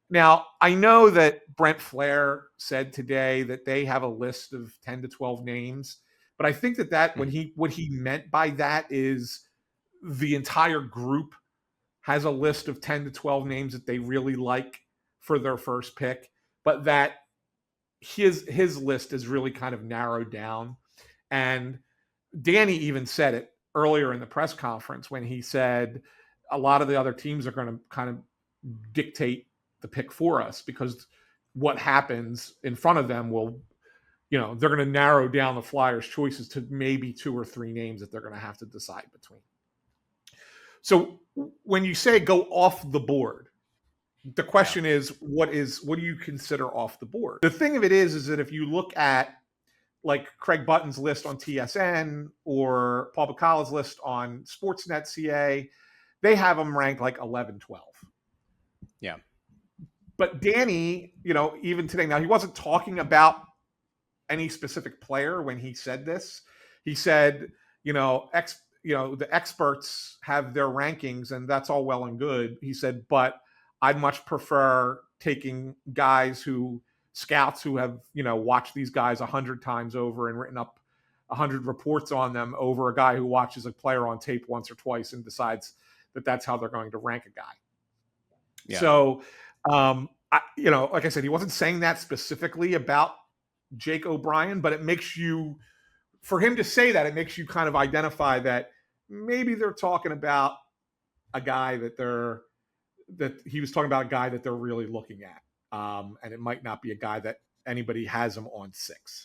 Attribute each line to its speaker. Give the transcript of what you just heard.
Speaker 1: Now, I know that Brent Flahr said today that they have a list of 10 to 12 names, but I think that
Speaker 2: Mhm.
Speaker 1: what he meant by that is the entire group has a list of 10 to 12 names that they really like for their first pick, but that his list is really kind of narrowed down. And Danny even said it earlier in the press conference when he said a lot of the other teams are going to kind of dictate the pick for us because what happens in front of them will, they're going to narrow down the Flyers' choices to maybe two or three names that they're going to have to decide between. So when you say go off the board, the
Speaker 2: Yeah.
Speaker 1: question is what do you consider off the board? The thing of it is that if you look at like Craig Button's list on TSN or Paul Bacala's list on Sportsnet CA, they have them ranked like 11, 12.
Speaker 2: Yeah.
Speaker 1: But Danny, even today, now he wasn't talking about any specific player when he said this. He said, the experts have their rankings and that's all well and good. He said, but I'd much prefer taking scouts who have, watched these guys 100 times over and written up 100 reports on them over a guy who watches a player on tape once or twice and decides that that's how they're going to rank a guy.
Speaker 2: Yeah.
Speaker 1: So, like I said, he wasn't saying that specifically about Jake O'Brien, but for him to say that, it makes you kind of identify that maybe they're talking about a guy that he was talking about a guy that they're really looking at. And it might not be a guy that anybody has him on 6.